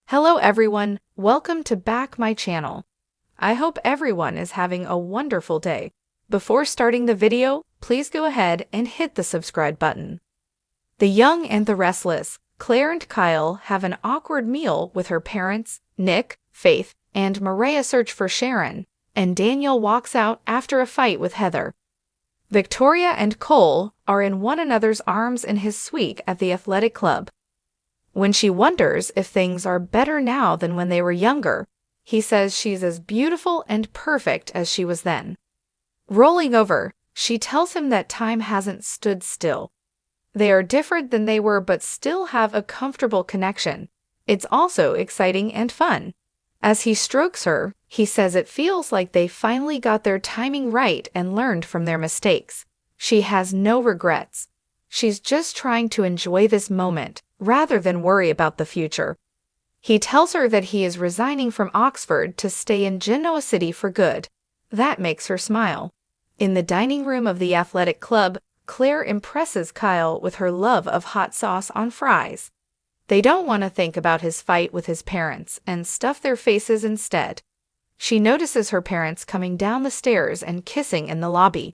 Hello everyone, welcome to back my channel. I hope everyone is having a wonderful day. Before starting the video, please go ahead and hit the subscribe button. The Young and the Restless, Claire and Kyle have an awkward meal with her parents. Nick, Faith, and Maria search for Sharon, and Daniel walks out after a fight with Heather. Victoria and Cole are in one another's arms in his suite at the athletic club. When she wonders if things are better now than when they were younger, he says she's as beautiful and perfect as she was then. Rolling over, she tells him that time hasn't stood still. They are different than they were but still have a comfortable connection. It's also exciting and fun. As he strokes her, he says it feels like they finally got their timing right and learned from their mistakes. She has no regrets. She's just trying to enjoy this moment, rather than worry about the future. He tells her that he is resigning from Oxford to stay in Genoa City for good. That makes her smile. In the dining room of the athletic club, Claire impresses Kyle with her love of hot sauce on fries. They don't want to think about his fight with his parents and stuff their faces instead. She notices her parents coming down the stairs and kissing in the lobby.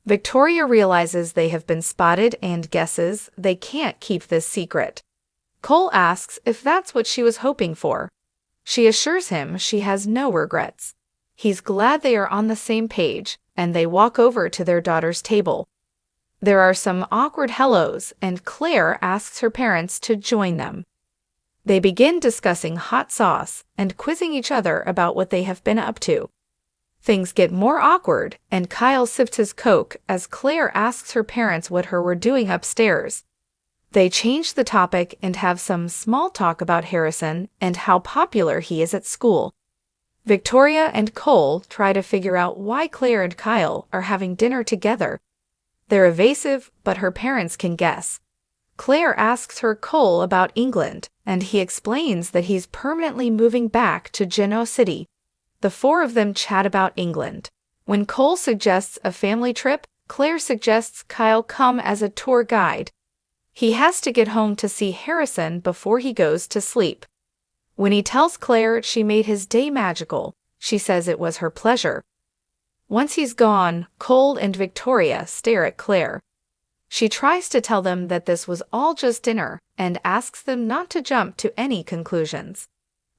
Victoria realizes they have been spotted and guesses they can't keep this secret. Cole asks if that's what she was hoping for. She assures him she has no regrets. He's glad they are on the same page, and they walk over to their daughter's table. There are some awkward hellos, and Claire asks her parents to join them. They begin discussing hot sauce and quizzing each other about what they have been up to. Things get more awkward, and Kyle sips his Coke as Claire asks her parents what her were doing upstairs. They change the topic and have some small talk about Harrison and how popular he is at school. Victoria and Cole try to figure out why Claire and Kyle are having dinner together. They're evasive, but her parents can guess. Claire asks her Cole about England, and he explains that he's permanently moving back to Genoa City. The four of them chat about England. When Cole suggests a family trip, Claire suggests Kyle come as a tour guide. He has to get home to see Harrison before he goes to sleep. When he tells Claire she made his day magical, she says it was her pleasure. Once he's gone, Cole and Victoria stare at Claire. She tries to tell them that this was all just dinner and asks them not to jump to any conclusions.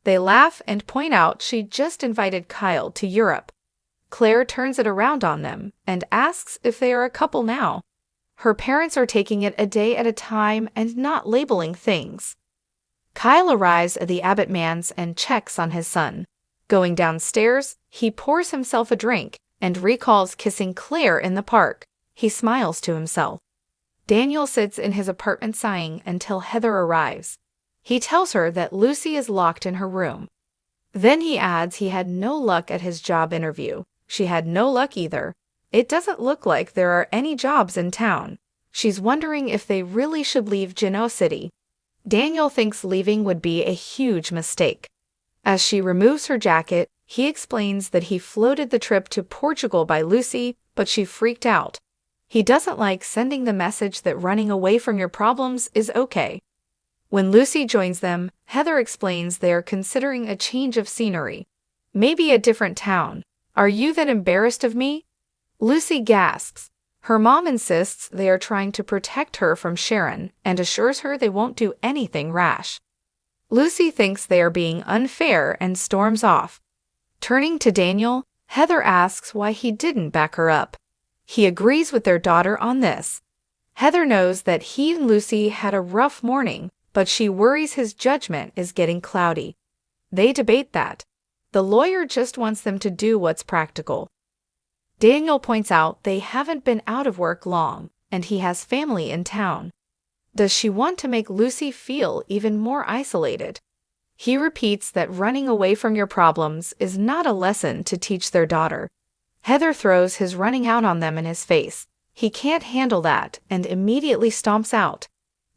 They laugh and point out she just invited Kyle to Europe. Claire turns it around on them and asks if they are a couple now. Her parents are taking it a day at a time and not labeling things. Kyle arrives at the Abbott Manse and checks on his son. Going downstairs, he pours himself a drink and recalls kissing Claire in the park. He smiles to himself. Daniel sits in his apartment sighing until Heather arrives. He tells her that Lucy is locked in her room. Then he adds he had no luck at his job interview. She had no luck either. It doesn't look like there are any jobs in town. She's wondering if they really should leave Genoa City. Daniel thinks leaving would be a huge mistake. As she removes her jacket, he explains that he floated the trip to Portugal by Lucy, but she freaked out. He doesn't like sending the message that running away from your problems is okay. When Lucy joins them, Heather explains they are considering a change of scenery. Maybe a different town. Are you that embarrassed of me? Lucy gasps. Her mom insists they are trying to protect her from Sharon and assures her they won't do anything rash. Lucy thinks they are being unfair and storms off. Turning to Daniel, Heather asks why he didn't back her up. He agrees with their daughter on this. Heather knows that he and Lucy had a rough morning, but she worries his judgment is getting cloudy. They debate that. The lawyer just wants them to do what's practical. Daniel points out they haven't been out of work long, and he has family in town. Does she want to make Lucy feel even more isolated? He repeats that running away from your problems is not a lesson to teach their daughter. Heather throws his running out on them in his face. He can't handle that and immediately stomps out.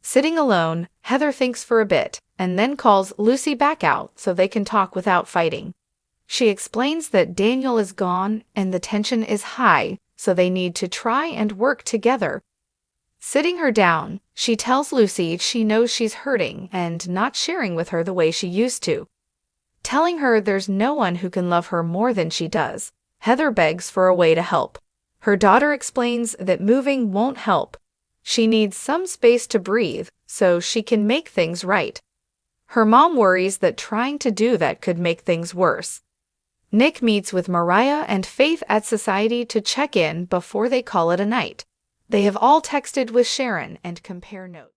Sitting alone, Heather thinks for a bit and then calls Lucy back out so they can talk without fighting. She explains that Daniel is gone and the tension is high, so they need to try and work together. Sitting her down, She tells Lucy she knows she's hurting and not sharing with her the way she used to. Telling her there's no one who can love her more than she does, Heather begs for a way to help. Her daughter explains that moving won't help. She needs some space to breathe so she can make things right. Her mom worries that trying to do that could make things worse. Nick meets with Mariah and Faith at Society to check in before they call it a night. They have all texted with Sharon and compare notes.